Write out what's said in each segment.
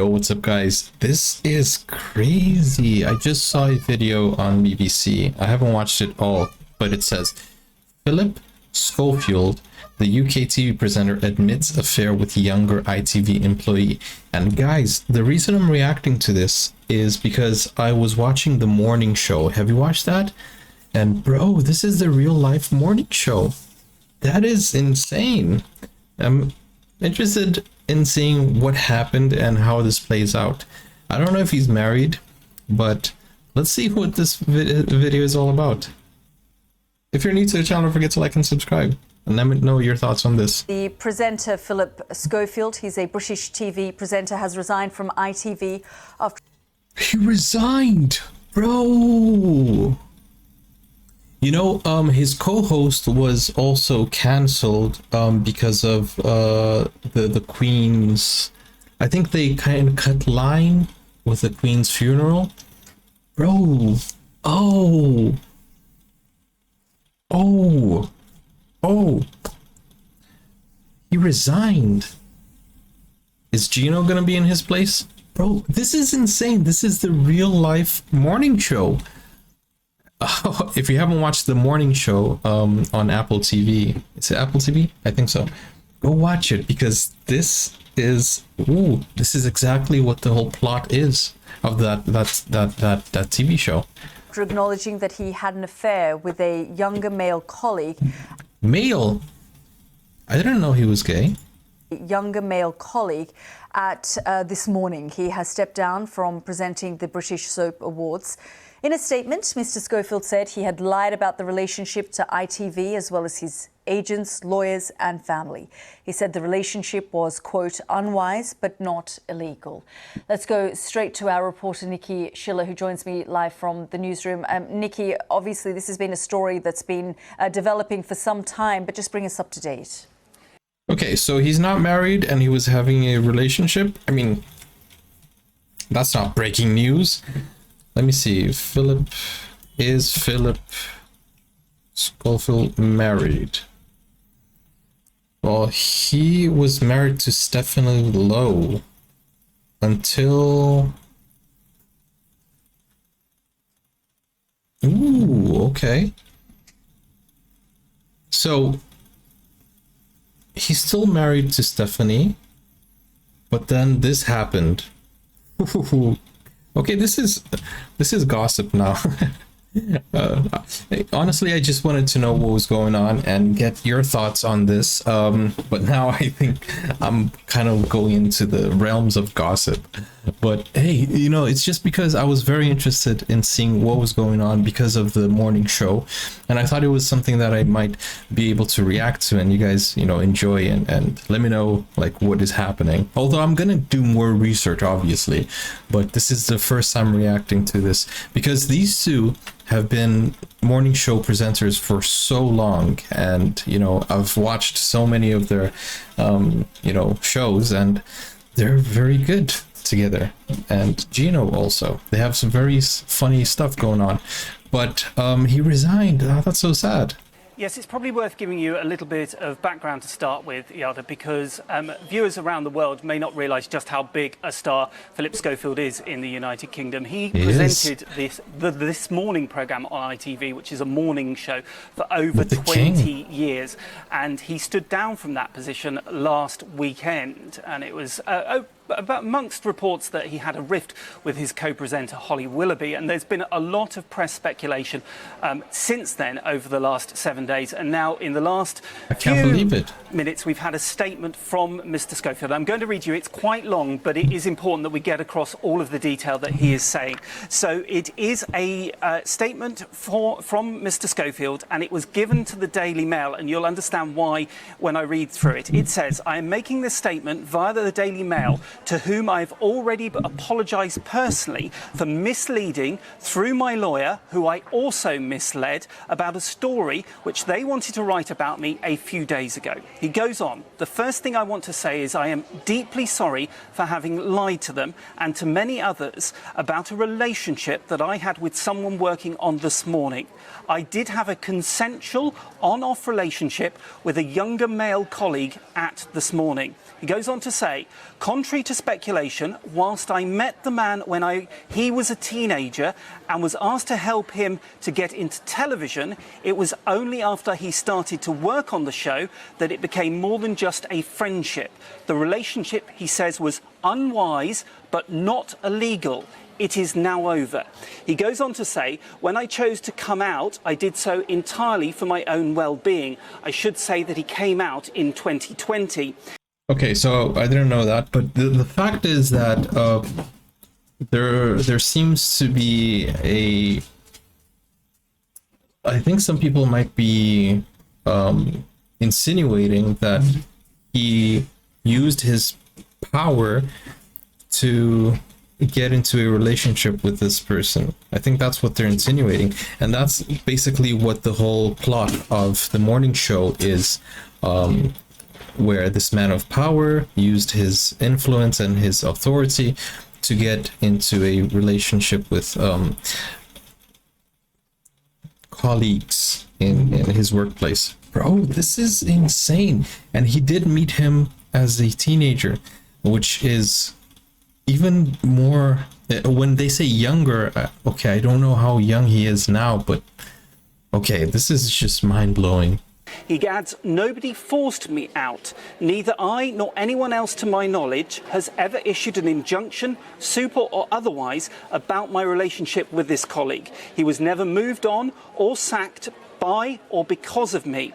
Yo, what's up guys? This is crazy. I just saw a video on BBC. I haven't watched it all, but it says Phillip Schofield, the UK TV presenter, admits affair with younger ITV employee. And guys, the reason I'm reacting to this is because I was watching the morning show. Have you watched that? And bro, this is the real life morning show. That is insane. I'm interested in seeing what happened and how this plays out. I don't know if he's married, but let's see what this video is all about. If you're new to the channel, don't forget to like and subscribe, and let me know your thoughts on this. The presenter Phillip Schofield, he's a British TV presenter, has resigned from ITV after... He resigned, bro. You know, his co-host was also cancelled because of the Queen's... I think they kind of cut line with the Queen's funeral. Bro. Oh. He resigned. Is Gino gonna be in his place? Bro, this is insane. This is the real life morning show. If you haven't watched the morning show on Apple TV, is it Apple TV? I think so. Go watch it, because this is exactly what the whole plot is of that TV show. After acknowledging that he had an affair with a younger male colleague. Male? I didn't know he was gay. Younger male colleague at This Morning. He has stepped down from presenting the British Soap Awards. In a statement, Mr. Schofield said he had lied about the relationship to ITV as well as his agents, lawyers and family. He said the relationship was, quote, unwise but not illegal. Let's go straight to our reporter, Nikki Schiller, who joins me live from the newsroom. Nikki, obviously this has been a story that's been developing for some time, but just bring us up to date. Okay, so he's not married and he was having a relationship. I mean, that's not breaking news. Let me see. Is Phillip Schofield married? Well, he was married to Stephanie Lowe until... Ooh, okay. So he's still married to Stephanie, but then this happened. Okay, this is gossip now. Honestly, I just wanted to know what was going on and get your thoughts on this. But now I think I'm kind of going into the realms of gossip. But hey, you know, it's just because I was very interested in seeing what was going on because of the morning show, and I thought it was something that I might be able to react to, and you guys, you know, enjoy and let me know like what is happening. Although I'm gonna do more research, obviously, but this is the first time reacting to this because these two have been morning show presenters for so long, and you know, I've watched so many of their you know, shows, and they're very good together. And Gino also, they have some very funny stuff going on, but he resigned. Oh, that's so sad. Yes, it's probably worth giving you a little bit of background to start with, Yada, because viewers around the world may not realise just how big a star Phillip Schofield is in the United Kingdom. He presented This Morning programme on ITV, which is a morning show, for over 20 years. And he stood down from that position last weekend. And it was amongst reports that he had a rift with his co-presenter Holly Willoughby, and there's been a lot of press speculation since then over the last 7 days, and now in the last few minutes we've had a statement from Mr. Schofield. I'm going to read you, it's quite long, but it is important that we get across all of the detail that he is saying. So it is a statement from Mr. Schofield, and it was given to the Daily Mail, and you'll understand why when I read through it. It says, I am making this statement via the Daily Mail, to whom I've already apologised personally for misleading through my lawyer, who I also misled, about a story which they wanted to write about me a few days ago. He goes on, the first thing I want to say is I am deeply sorry for having lied to them and to many others about a relationship that I had with someone working on This Morning. I did have a consensual on-off relationship with a younger male colleague at This Morning. He goes on to say, contrary contrary to speculation, whilst I met the man when he was a teenager and was asked to help him to get into television, it was only after he started to work on the show that it became more than just a friendship. The relationship, he says, was unwise but not illegal. It is now over. He goes on to say, when I chose to come out, I did so entirely for my own well-being. I should say that he came out in 2020. Okay, so I didn't know that, but the fact is that there seems to be I think some people might be insinuating that he used his power to get into a relationship with this person. I think that's what they're insinuating, and that's basically what the whole plot of the morning show is, where this man of power used his influence and his authority to get into a relationship with colleagues in his workplace. Bro, this is insane. And he did meet him as a teenager, which is even more, when they say younger, okay, I don't know how young he is now, but okay, this is just mind-blowing. He adds, nobody forced me out. Neither I nor anyone else to my knowledge has ever issued an injunction, super or otherwise, about my relationship with this colleague. He was never moved on or sacked by or because of me.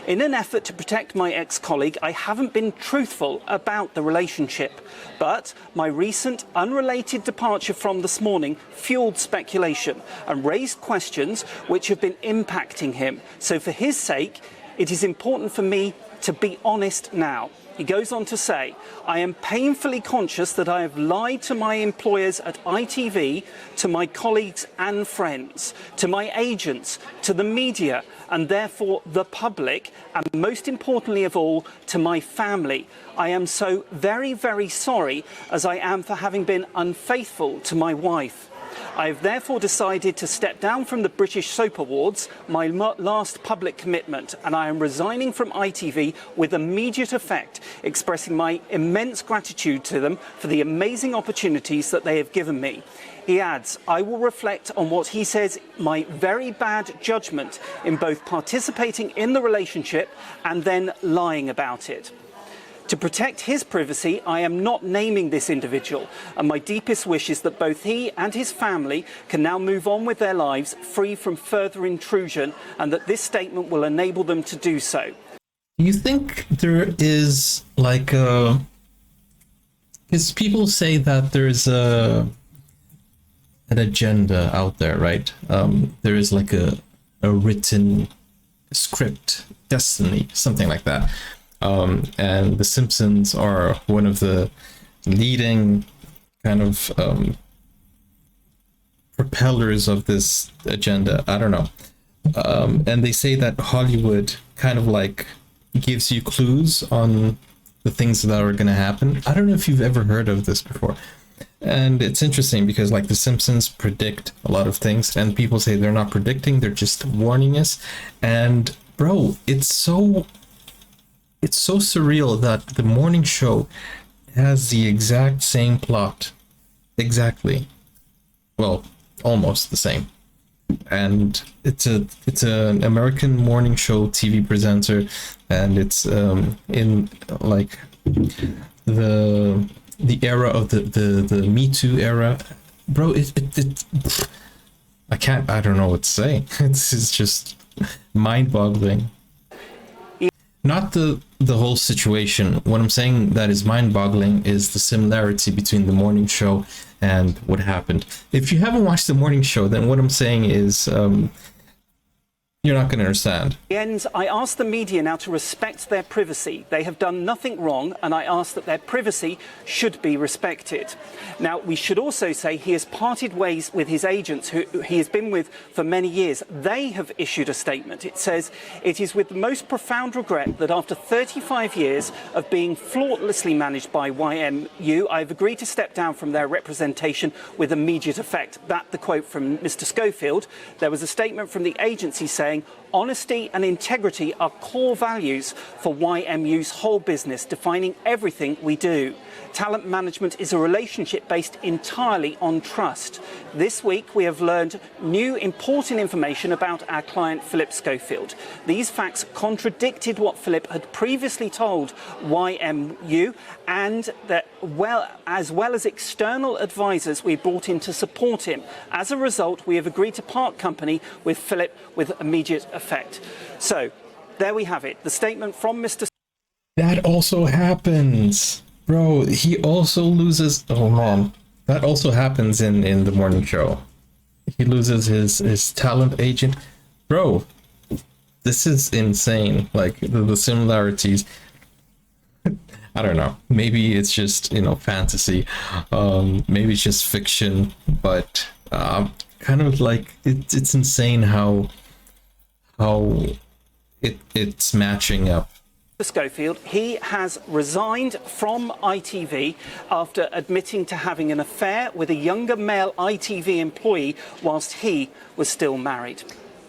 In an effort to protect my ex-colleague, I haven't been truthful about the relationship. But my recent unrelated departure from this morning fueled speculation and raised questions which have been impacting him. So for his sake, it is important for me to be honest now. He goes on to say, I am painfully conscious that I have lied to my employers at ITV, to my colleagues and friends, to my agents, to the media, and therefore the public, and most importantly of all, to my family. I am so very, very sorry, as I am for having been unfaithful to my wife. I have therefore decided to step down from the British Soap Awards, my last public commitment, and I am resigning from ITV with immediate effect, expressing my immense gratitude to them for the amazing opportunities that they have given me. He adds, I will reflect on what he says my very bad judgment in both participating in the relationship and then lying about it. To protect his privacy, I am not naming this individual, and my deepest wish is that both he and his family can now move on with their lives free from further intrusion, and that this statement will enable them to do so. Do you think there is like a... Because people say that there's an agenda out there, right? There is like a written script, destiny, something like that. And The Simpsons are one of the leading kind of propellers of this agenda. I don't know. And they say that Hollywood kind of like gives you clues on the things that are going to happen. I don't know if you've ever heard of this before. And it's interesting because like The Simpsons predict a lot of things, and people say they're not predicting, they're just warning us. And bro, it's so surreal that the morning show has the exact same plot. Exactly. Well, almost the same. And it's an American morning show TV presenter, and it's in like the era of the Me Too era. Bro, I don't know what to say. It's just mind-boggling. Not the whole situation. What I'm saying that is mind-boggling is the similarity between the morning show and what happened. If you haven't watched the morning show, then what I'm saying is you're not going to understand. I ask the media now to respect their privacy. They have done nothing wrong, and I ask that their privacy should be respected. Now, we should also say he has parted ways with his agents, who he has been with for many years. They have issued a statement. It says, it is with the most profound regret that after 35 years of being flawlessly managed by YMU, I have agreed to step down from their representation with immediate effect. That the quote from Mr. Schofield. There was a statement from the agency saying, saying honesty and integrity are core values for YMU's whole business, defining everything we do. Talent management is a relationship based entirely on trust. This week we have learned new important information about our client Phillip Schofield. These facts contradicted what Phillip had previously told YMU, and that as well as external advisors we brought in to support him. As a result, we have agreed to part company with Phillip with immediate effect. So there we have it, the statement from Mr. That also happens. Bro, he also loses. Oh man, that also happens in the morning show. He loses his talent agent. Bro, this is insane. Like the similarities. I don't know. Maybe it's just, you know, fantasy. Maybe it's just fiction. But kind of like it's insane how it's matching up. Schofield, he has resigned from ITV after admitting to having an affair with a younger male ITV employee whilst he was still married.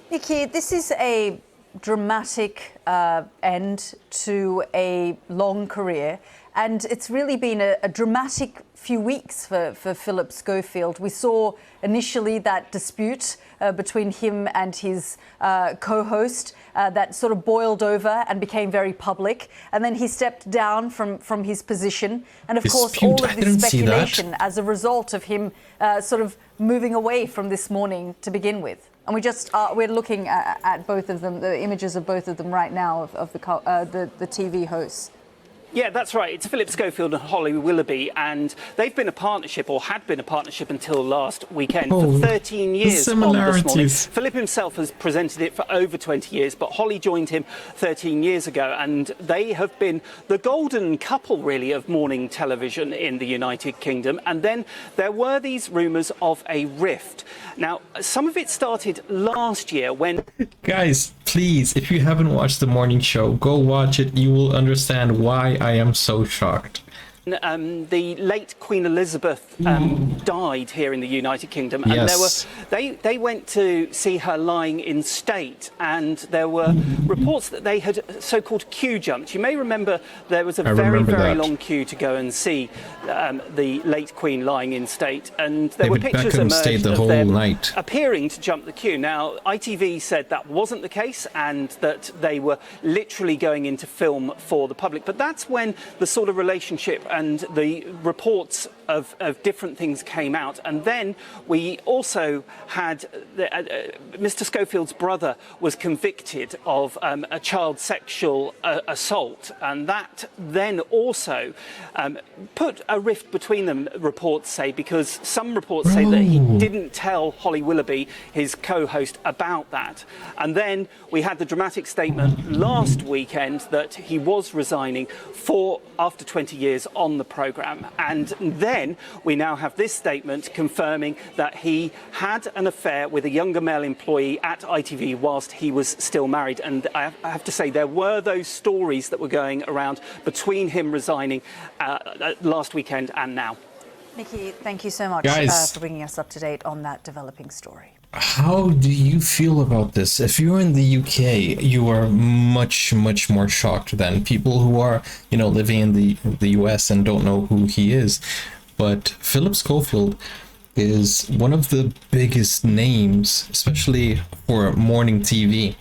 Nikki, this is a dramatic end to a long career, and it's really been a dramatic few weeks for Phillip Schofield. We saw initially that dispute between him and his co-host that sort of boiled over and became very public, and then he stepped down from his position, and of course all of this speculation as a result of him sort of moving away from This Morning to begin with. And we're looking at both of them, the images of both of them right now of the TV hosts. Yeah, that's right. It's Phillip Schofield and Holly Willoughby, and they've been a partnership, or had been a partnership until last weekend, for 13 years on This Morning. Phillip himself has presented it for over 20 years, but Holly joined him 13 years ago, and they have been the golden couple, really, of morning television in the United Kingdom. And then there were these rumours of a rift. Now, some of it started last year when... Guys, please, if you haven't watched the morning show, go watch it. You will understand why I am so shocked. The late Queen Elizabeth died here in the United Kingdom, and yes. they went to see her lying in state, and there were reports that they had so-called queue jumped. You may remember there was a very long queue to go and see the late Queen lying in state, and there were pictures emerged of them appearing to jump the queue. Now, ITV said that wasn't the case, and that they were literally going into film for the public. But that's when the sort of relationship and the reports of different things came out. And then we also had Mr. Schofield's brother was convicted of a child sexual assault, and that then also put a rift between them, reports say, because some reports say that he didn't tell Holly Willoughby, his co-host, about that. And then we had the dramatic statement last weekend that he was resigning after 20 years on the programme. And then we now have this statement confirming that he had an affair with a younger male employee at ITV whilst he was still married. And I have to say, there were those stories that were going around between him resigning last weekend and now. Nikki, thank you so much for bringing us up to date on that developing story. How do you feel about this? If you're in the UK, you are much more shocked than people who are, you know, living in the US and don't know who he is. But Phillip Schofield is one of the biggest names, especially for morning TV.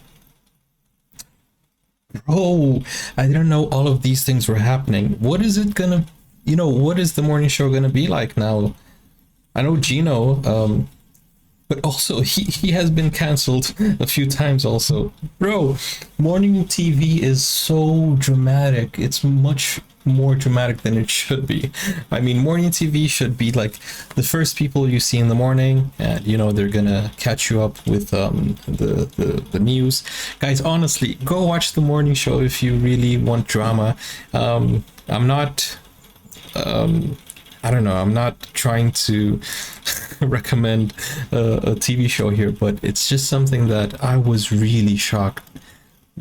Bro, I didn't know all of these things were happening. What is it gonna, you know, what is the morning show gonna be like now? I know Gino, but also he has been cancelled a few times also. Bro, morning TV is so dramatic. It's much more dramatic than it should be. I mean, morning TV should be like the first people you see in the morning, and you know they're gonna catch you up with the news. Guys, honestly, go watch the morning show if you really want drama. I'm not I don't know, I'm not trying to recommend a TV show here, but it's just something that I was really shocked.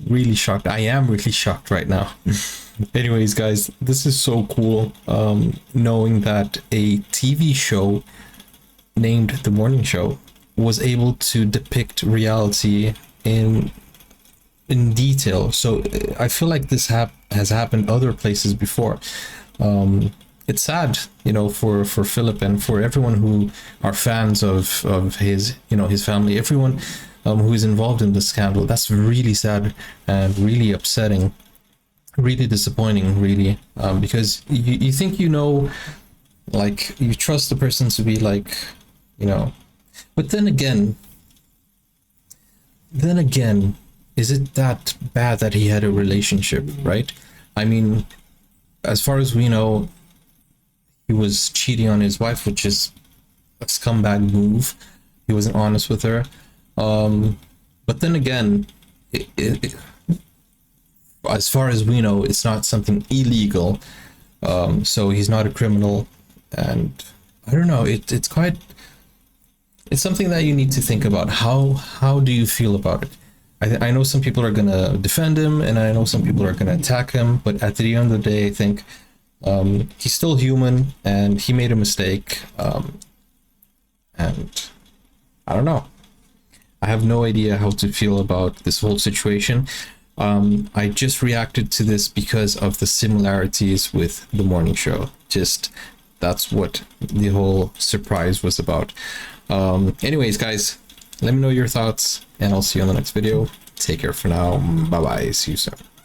I am really shocked right now. Anyways, guys, this is so cool, knowing that a TV show named The Morning Show was able to depict reality in detail. So I feel like this has happened other places before. It's sad, you know, for Philip and for everyone who are fans of his, you know, his family, everyone who is involved in this scandal. That's really sad and really upsetting, really disappointing, really, because you think, you know, like you trust the person to be like, you know, but then again, is it that bad that he had a relationship, right? I mean, as far as we know, he was cheating on his wife, which is a scumbag move. He wasn't honest with her. But then again, as far as we know, it's not something illegal. So he's not a criminal. And I don't know, it's something that you need to think about. How do you feel about it? I know some people are gonna defend him, and I know some people are gonna attack him, but at the end of the day, I think he's still human, and he made a mistake, and I don't know. I have no idea how to feel about this whole situation. I just reacted to this because of the similarities with the morning show. Just, that's what the whole surprise was about. Anyways, guys, let me know your thoughts, and I'll see you on the next video. Take care for now. Bye bye. See you soon.